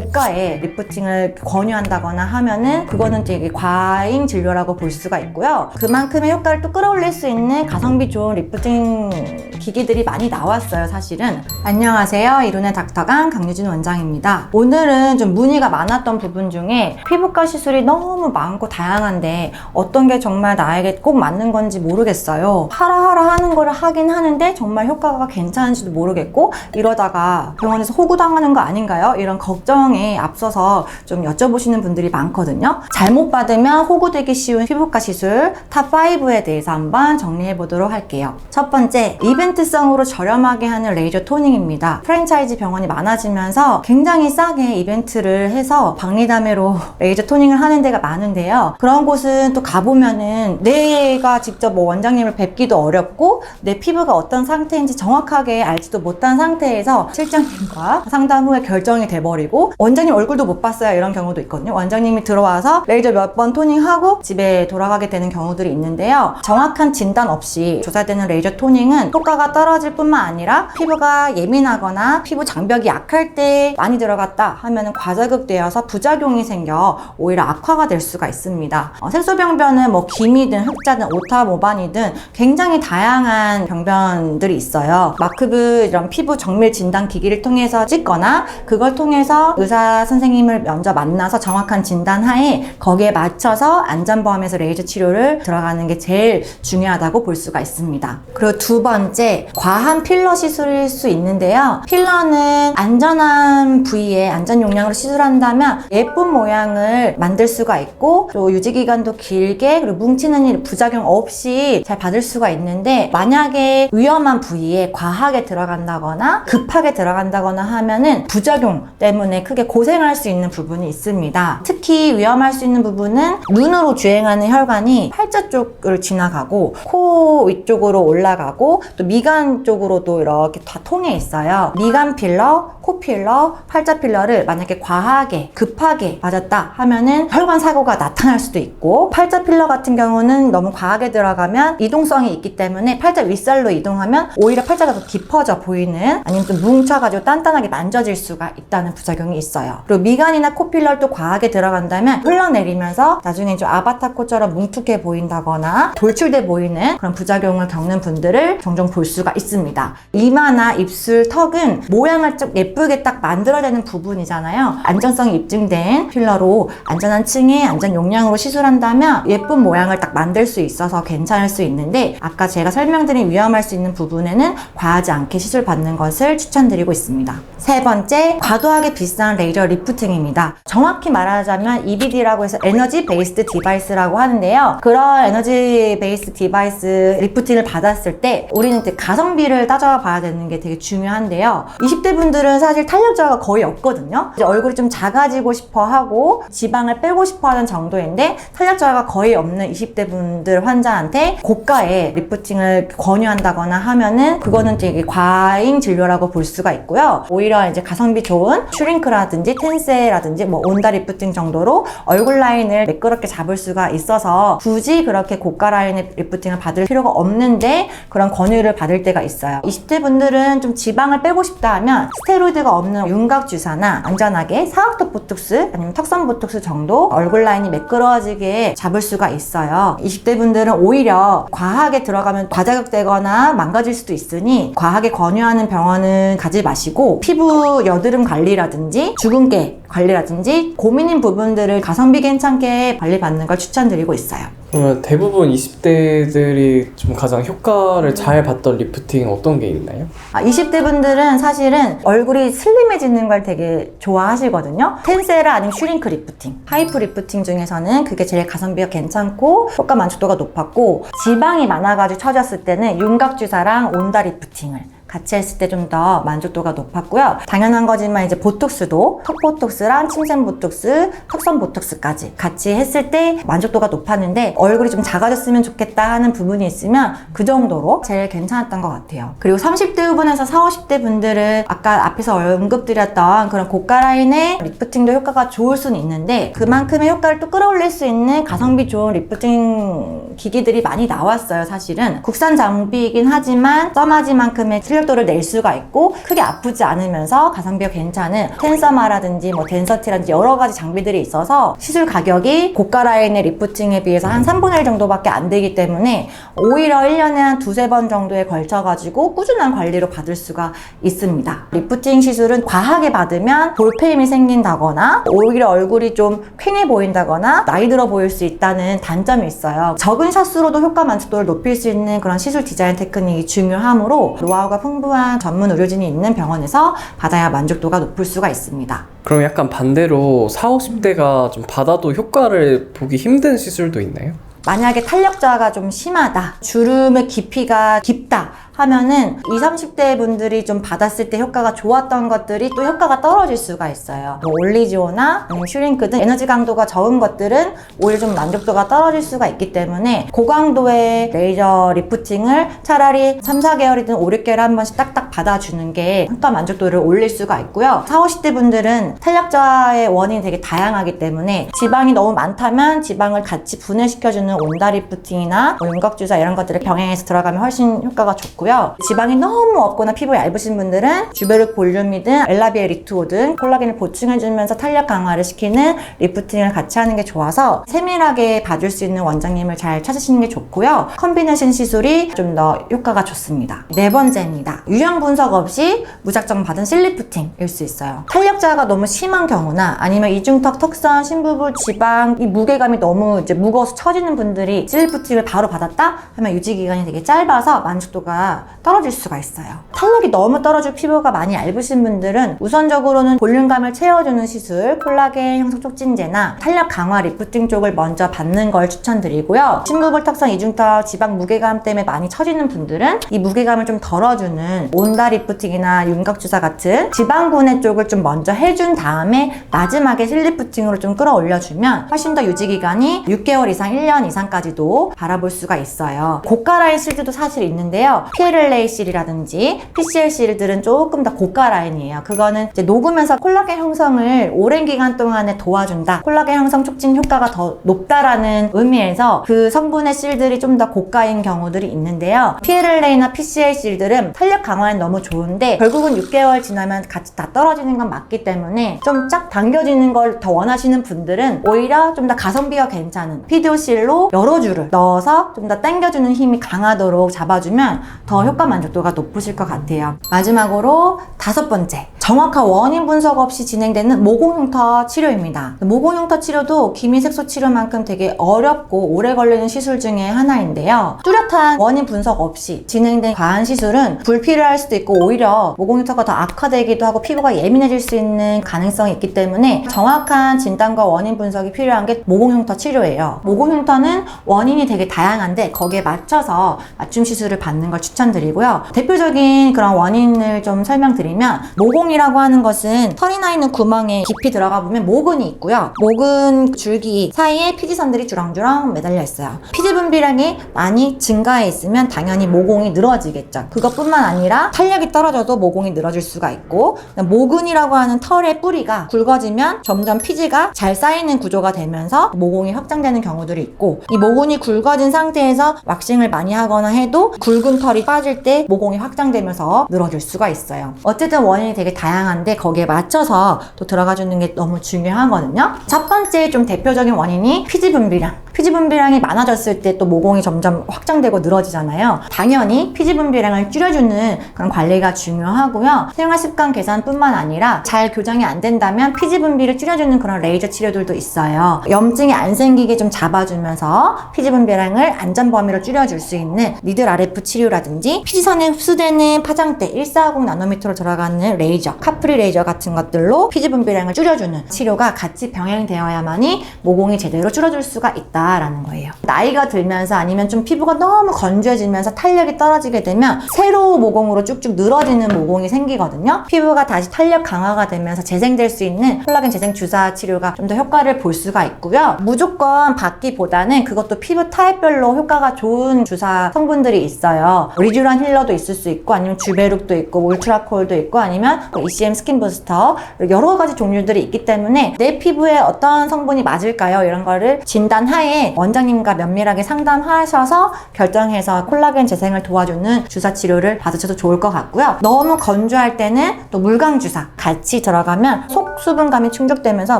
고가의 리프팅을 권유한다거나 하면은 그거는 되게 과잉 진료라고 볼 수가 있고요. 그만큼의 효과를 또 끌어올릴 수 있는 가성비 좋은 리프팅 기기들이 많이 나왔어요, 사실은. 안녕하세요. 이론의 닥터강 강유진 원장입니다. 오늘은 좀 문의가 많았던 부분 중에 피부과 시술이 너무 많고 다양한데 어떤 게 정말 나에게 꼭 맞는 건지 모르겠어요. 하라 하는 거를 하긴 하는데 정말 효과가 괜찮은지도 모르겠고 이러다가 병원에서 호구당하는 거 아닌가요? 이런 걱정에 앞서서 좀 여쭤보시는 분들이 많거든요. 잘못 받으면 호구되기 쉬운 피부과 시술 탑5에 대해서 한번 정리해 보도록 할게요. 첫 번째, 이벤트성으로 저렴하게 하는 레이저 토닝입니다. 프랜차이즈 병원이 많아지면서 굉장히 싸게 이벤트를 해서 박리담회로 레이저 토닝을 하는 데가 많은데요. 그런 곳은 또 가보면은 내가 직접 뭐 원장님을 뵙기도 어렵고 내 피부가 어떤 상태인지 정확하게 알지도 못한 상태에서 실장님과 상담 후에 결정이 돼버리고 원장님 얼굴도 못 봤어요. 이런 경우도 있거든요. 원장님이 들어와서 레이저 몇 번 토닝하고 집에 돌아가게 되는 경우들이 있는데요. 정확한 진단 없이 조사되는 레이저 토닝은 효과가 떨어질 뿐만 아니라 피부가 예민하거나 피부 장벽이 약할 때 많이 들어갔다 하면 과자극되어서 부작용이 생겨 오히려 악화가 될 수가 있습니다. 색소병변은 뭐 기미든 흑자든 오타 모반이든 굉장히 다양한 병변들이 있어요. 마크브 이런 피부 정밀 진단 기기를 통해서 찍거나 그걸 통해서 의사 선생님을 먼저 만나서 정확한 진단 하에 거기에 맞춰서 안전보험에서 레이저 치료를 들어가는 게 제일 중요하다고 볼 수가 있습니다. 그리고 두 번째, 과한 필러 시술일 수 있는데요. 필러는 안전한 부위에 안전 용량으로 시술한다면 예쁜 모양을 만들 수가 있고 또 유지기간도 길게 그리고 뭉치는 일 부작용 없이 잘 받을 수가 있는데 만약에 위험한 부위에 과하게 들어간다거나 급하게 들어간다거나 하면은 부작용 때문에 크게 고생할 수 있는 부분이 있습니다. 특히 위험할 수 있는 부분은 눈으로 주행하는 혈관이 팔자 쪽을 지나가고 코 위쪽으로 올라가고 또 미간 쪽으로도 이렇게 다 통해 있어요. 미간 필러, 코 필러, 팔자 필러를 만약에 과하게 급하게 맞았다 하면은 혈관 사고가 나타날 수도 있고 팔자 필러 같은 경우는 너무 과하게 들어가면 이동성이 있기 때문에 팔자 윗살로 이동하면 오히려 팔자가 더 깊어져 보이는 아니면 좀 뭉쳐가지고 단단하게 만져질 수가 있다는 부작용이 있어요. 그리고 미간이나 코 필러를 또 과하게 들어간다면 흘러내리면서 나중에 좀 아바타 코처럼 뭉툭해 보인다거나 돌출돼 보이는 그런 부작용을 겪는 분들을 종종 볼 수가 있습니다. 이마나 입술, 턱은 모양을 좀 예쁘게 딱 만들어내는 부분이잖아요. 안전성이 입증된 필러로 안전한 층에 안전 용량으로 시술한다면 예쁜 모양을 딱 만들 수 있어서 괜찮을 수 있는데 아까 제가 설명드린 위험할 수 있는 부분에는 과하지 않게 시술 받는 것을 추천드리고 있습니다. 세 번째, 과도하게 비싼 레이저 리프팅입니다. 정확히 말하자면 EBD라고 해서 에너지 베이스드 디바이스라고 하는데요. 그런 에너지 베이스 디바이스 리프팅을 받았을 때 우리는 이제 가성비를 따져봐야 되는 게 되게 중요한데요. 20대 분들은 사실 탄력 저하가 거의 없거든요. 이제 얼굴이 좀 작아지고 싶어 하고 지방을 빼고 싶어 하는 정도인데 탄력 저하가 거의 없는 20대 분들 환자한테 고가의 리프팅을 권유한다거나 하면은 그거는 되게 과잉 진료라고 볼 수가 있고요. 오히려 이제 가성비 좋은 슈링크라든지 텐세라든지 뭐 온다 리프팅 정도로 얼굴 라인을 매끄럽게 잡을 수가 있어서 굳이 그렇게 고가 라인의 리프팅을 받을 필요가 없는데 그런 권유를 받을 때가 있어요. 20대 분들은 좀 지방을 빼고 싶다 하면 스테로이드가 없는 윤곽 주사나 안전하게 사각턱 보톡스 아니면 턱선 보톡스 정도 얼굴 라인이 매끄러워지게 잡을 수가 있어요. 20대 분들은 오히려 과하게 들어가면 과자극되거나 망가질 수도 있으니 과하게 권유하는 병원은 가지 마시고 피부 여드름 관리라든지 주근깨 관리라든지 고민인 부분들을 가성비 괜찮게 관리받는 걸 추천드리고 있어요. 그러면 대부분 20대들이 좀 가장 효과를 잘 봤던 리프팅 어떤 게 있나요? 20대 분들은 사실은 얼굴이 슬림해지는 걸 되게 좋아하시거든요. 텐세라 아니면 슈링크 리프팅, 하이프 리프팅 중에서는 그게 제일 가성비가 괜찮고 효과 만족도가 높았고 지방이 많아가지고 처졌을 때는 윤곽 주사랑 온다 리프팅을 같이 했을 때 좀 더 만족도가 높았고요. 당연한 거지만 이제 보톡스도 턱 보톡스랑 침샘 보톡스, 턱선 보톡스까지 같이 했을 때 만족도가 높았는데 얼굴이 좀 작아졌으면 좋겠다 하는 부분이 있으면 그 정도로 제일 괜찮았던 것 같아요. 그리고 30대 후반에서 40, 50대 분들은 아까 앞에서 언급드렸던 그런 고가 라인의 리프팅도 효과가 좋을 수는 있는데 그만큼의 효과를 또 끌어올릴 수 있는 가성비 좋은 리프팅 기기들이 많이 나왔어요. 사실은 국산 장비이긴 하지만 써마지만큼의 탄력도를 낼 수가 있고 크게 아프지 않으면서 가성비가 괜찮은 텐서마라든지 뭐 덴서티라든지 여러 가지 장비들이 있어서 시술 가격이 고가 라인의 리프팅에 비해서 한 3분의 1 정도밖에 안 되기 때문에 오히려 1년에 한 두세 번 정도에 걸쳐가지고 꾸준한 관리로 받을 수가 있습니다. 리프팅 시술은 과하게 받으면 볼페임이 생긴다거나 오히려 얼굴이 좀 퀭해 보인다거나 나이 들어 보일 수 있다는 단점이 있어요. 적은 샷수로도 효과 만족도를 높일 수 있는 그런 시술 디자인 테크닉이 중요하므로 노하우가 풍부한 전문 의료진이 있는 병원에서 받아야 만족도가 높을 수가 있습니다. 그럼 약간 반대로 40, 50대가 좀 받아도 효과를 보기 힘든 시술도 있나요? 만약에 탄력자가 좀 심하다, 주름의 깊이가 깊다 하면은 20, 30대 분들이 좀 받았을 때 효과가 좋았던 것들이 또 효과가 떨어질 수가 있어요. 뭐 올리지오나 슈링크 등 에너지 강도가 적은 것들은 오히려 좀 만족도가 떨어질 수가 있기 때문에 고강도의 레이저 리프팅을 차라리 3, 4개월이든 5, 6개월에 한 번씩 딱딱 받아주는 게 효과 만족도를 올릴 수가 있고요. 40, 50대 분들은 탄력자의 원인이 되게 다양하기 때문에 지방이 너무 많다면 지방을 같이 분해시켜주는 온다 리프팅이나 뭐 윤곽주사 이런 것들을 병행해서 들어가면 훨씬 효과가 좋고요. 지방이 너무 없거나 피부 얇으신 분들은 주베르 볼륨이든 엘라비에 리투오 등 콜라겐을 보충해주면서 탄력 강화를 시키는 리프팅을 같이 하는 게 좋아서 세밀하게 봐줄 수 있는 원장님을 잘 찾으시는 게 좋고요. 컴비네이션 시술이 좀 더 효과가 좋습니다. 네 번째입니다. 유형 분석 없이 무작정 받은 실리프팅일 수 있어요. 탄력자가 너무 심한 경우나 아니면 이중턱, 턱선, 심부부, 지방 이 무게감이 너무 이제 무거워서 처지는 분들이 실리프팅을 바로 받았다 하면 유지 기간이 되게 짧아서 만족도가 떨어질 수가 있어요. 탄력이 너무 떨어질 피부가 많이 얇으신 분들은 우선적으로는 볼륨감을 채워주는 시술, 콜라겐 형성 촉진제나 탄력 강화 리프팅 쪽을 먼저 받는 걸 추천드리고요. 심부볼, 턱선, 이중턱, 지방 무게감 때문에 많이 처지는 분들은 이 무게감을 좀 덜어주는 온다 리프팅이나 윤곽주사 같은 지방 분해 쪽을 좀 먼저 해준 다음에 마지막에 실리프팅으로 좀 끌어올려주면 훨씬 더 유지 기간이 6개월 이상, 1년 이상까지도 바라볼 수가 있어요. 고가 라인 실드도 사실 있는데요. PLLA 실이라든지 PCL 실들은 조금 더 고가 라인이에요. 그거는 이제 녹으면서 콜라겐 형성을 오랜 기간 동안에 도와준다. 콜라겐 형성 촉진 효과가 더 높다라는 의미에서 그 성분의 실들이 좀 더 고가인 경우들이 있는데요. PLLA나 PCL 실들은 탄력 강화는 너무 좋은데 결국은 6개월 지나면 같이 다 떨어지는 건 맞기 때문에 좀 쫙 당겨지는 걸 더 원하시는 분들은 오히려 좀 더 가성비가 괜찮은 피디오 실로 여러 줄을 넣어서 좀 더 당겨주는 힘이 강하도록 잡아주면 더 효과 만족도가 높으실 것 같아요. 마지막으로 다섯 번째, 정확한 원인 분석 없이 진행되는 모공흉터 치료입니다. 모공흉터 치료도 기미색소 치료만큼 되게 어렵고 오래 걸리는 시술 중에 하나인데요. 뚜렷한 원인 분석 없이 진행된 과한 시술은 불필요할 수도 있고 오히려 모공흉터가 더 악화되기도 하고 피부가 예민해질 수 있는 가능성이 있기 때문에 정확한 진단과 원인 분석이 필요한 게 모공흉터 치료예요. 모공흉터는 원인이 되게 다양한데 거기에 맞춰서 맞춤 시술을 받는 걸 추천드리고요. 대표적인 그런 원인을 좀 설명드리면 모공이라고 하는 것은 털이 나 있는 구멍에 깊이 들어가 보면 모근이 있고요. 모근 줄기 사이에 피지선들이 주렁주렁 매달려 있어요. 피지 분비량이 많이 증가해 있으면 당연히 모공이 늘어지겠죠. 그것뿐만 아니라 탄력이 떨어져도 모공이 늘어질 수가 있고 모근이라고 하는 털의 뿌리가 굵어지면 점점 피지가 잘 쌓이는 구조가 되면서 모공이 확장되는 경우들이 있고 이 모근이 굵어진 상태에서 왁싱을 많이 하거나 해도 굵은 털이 빠질 때 모공이 확장되면서 늘어질 수가 있어요. 어쨌든 원인이 되게 다양한데 거기에 맞춰서 또 들어가주는 게 너무 중요하거든요. 첫 번째 좀 대표적인 원인이 피지 분비량. 피지 분비량이 많아졌을 때 또 모공이 점점 확장되고 늘어지잖아요. 당연히 피지 분비량을 줄여주는 그런 관리가 중요하고요. 생활 습관 개선뿐만 아니라 잘 교정이 안 된다면 피지 분비를 줄여주는 그런 레이저 치료들도 있어요. 염증이 안 생기게 좀 잡아주면서 피지 분비량을 안전 범위로 줄여줄 수 있는 니들 RF 치료라든지 피지선에 흡수되는 파장대 140 나노미터로 들어가는 레이저, 카프리 레이저 같은 것들로 피지 분비량을 줄여주는 치료가 같이 병행되어야만이 모공이 제대로 줄어들 수가 있다라는 거예요. 나이가 들면서 아니면 좀 피부가 너무 건조해지면서 탄력이 떨어지게 되면 세로 모공으로 쭉쭉 늘어지는 모공이 생기거든요. 피부가 다시 탄력 강화가 되면서 재생될 수 있는 콜라겐 재생 주사 치료가 좀 더 효과를 볼 수가 있고요. 무조건 받기보다는 그것도 피부 타입별로 효과가 좋은 주사 성분들이 있어요. 리쥬란 힐러도 있을 수 있고 아니면 주베룩도 있고 울트라콜도 있고 아니면 ECM 스킨 부스터 여러 가지 종류들이 있기 때문에 내 피부에 어떤 성분이 맞을까요? 이런 거를 진단하에 후에 원장님과 면밀하게 상담하셔서 결정해서 콜라겐 재생을 도와주는 주사 치료를 받으셔도 좋을 것 같고요. 너무 건조할 때는 또 물광 주사 같이 들어가면 속 수분감이 충족되면서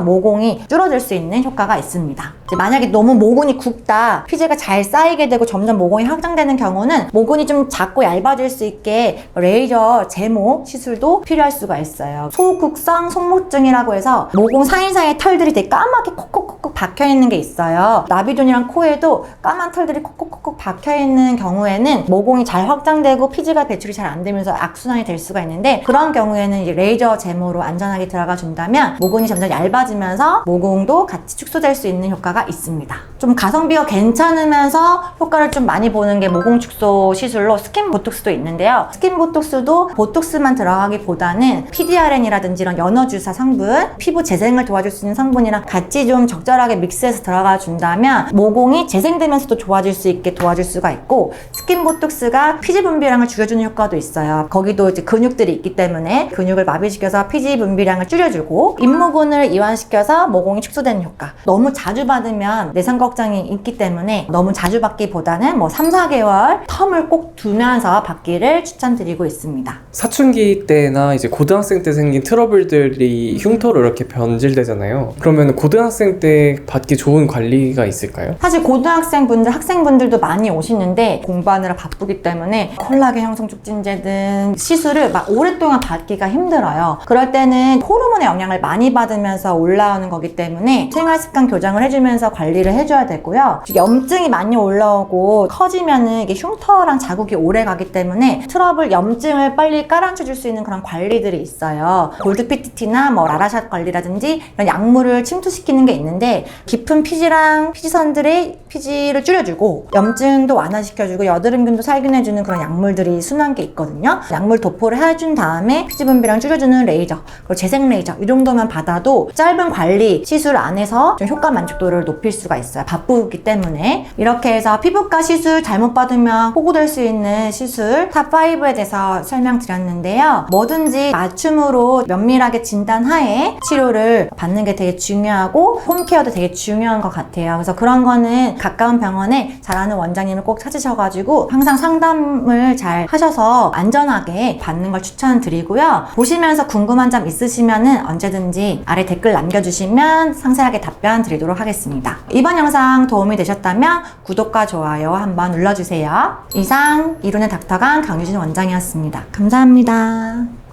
모공이 줄어들 수 있는 효과가 있습니다. 이제 만약에 너무 모근이 굵다, 피지가 잘 쌓이게 되고 점점 모공이 확장되는 경우는 모근이 좀 작고 얇아질 수 있게 레이저 제모 시술도 필요할 수가 있어요. 소극성 속모증이라고 해서 모공 사이사이에 털들이 되게 까맣게 콕콕콕콕 박혀있는 게 있어요. 나비존이랑 코에도 까만 털들이 콕콕콕콕 박혀있는 경우에는 모공이 잘 확장되고 피지가 배출이 잘 안 되면서 악순환이 될 수가 있는데, 그런 경우에는 이제 레이저 제모로 안전하게 들어가 준다면 모근이 점점 얇아지면서 모공도 같이 축소될 수 있는 효과가 있습니다. 좀 가성비가 괜찮으면서 효과를 좀 많이 보는 게 모공 축소 시술로 스킨 보톡스도 있는데요. 스킨 보톡스도 보톡스만 들어가기보다는 PDRN이라든지 이런 연어주사 성분, 피부 재생을 도와줄 수 있는 성분이랑 같이 좀 적절하게 믹스해서 들어가 준다면 모공이 재생되면서도 좋아질 수 있게 도와줄 수가 있고, 스킨 보톡스가 피지 분비량을 줄여주는 효과도 있어요. 거기도 이제 근육들이 있기 때문에 근육을 마비시켜서 피지 분비량을 줄여주고, 잇모근을 이완시켜서 모공이 축소되는 효과. 너무 자주 받으면 내성 걱정이 있기 때문에 너무 자주 받기보다는 뭐 3, 4개월 텀을 꼭 두면서 받기를 추천드리고 있습니다. 사춘기 때나 이제 고등학생 때 생긴 트러블들이 흉터로 이렇게 변질되잖아요. 그러면 고등학생 때 받기 좋은 관리가 있을까요? 사실 고등학생분들, 학생분들도 많이 오시는데 공부하느라 바쁘기 때문에 콜라겐 형성 촉진제 등 시술을 막 오랫동안 받기가 힘들어요. 그럴 때는 호르몬의 영향을 많이 받으면서 올라오는 거기 때문에 생활습관 교정을 해주면서 관리를 해줘야 되고요. 염증이 많이 올라오고 커지면은 이게 흉터랑 자국이 오래 가기 때문에 트러블, 염증을 빨리 깔아앉혀줄 수 있는 그런 관리들이 있어요. 골드 PTT나 뭐 라라샷 관리라든지 이런 약물을 침투시키는 게 있는데, 깊은 피지랑 피지선들의 피지를 줄여주고 염증도 완화시켜주고 여드름균도 살균해주는 그런 약물들이 순한 게 있거든요. 약물 도포를 해준 다음에 피지 분비량 줄여주는 레이저, 그리고 재생 레이저 이 정도만 받아도 짧은 관리 시술 안에서 좀 효과 만족도를 높일 수가 있어요. 바쁘기 때문에. 이렇게 해서 피부과 시술 잘못 받으면 호구될 수 있는 시술 탑5에 대해서 설명드렸는데요. 뭐든지 맞춤으로 면밀하게 진단하에 치료를 받는 게 되게 중요하고 홈케어도 되게 중요한 것 같아요. 그래서 그런 거는 가까운 병원에 잘하는 원장님을 꼭 찾으셔가지고 항상 상담을 잘 하셔서 안전하게 받는 걸 추천드리고요. 보시면서 궁금한 점 있으시면은 언제든지 아래 댓글 남겨주시면 상세하게 답변 드리도록 하겠습니다. 이번 영상 도움이 되셨다면 구독과 좋아요 한번 눌러주세요. 이상 이론의 닥터강 강유진 원장이었습니다. 감사합니다.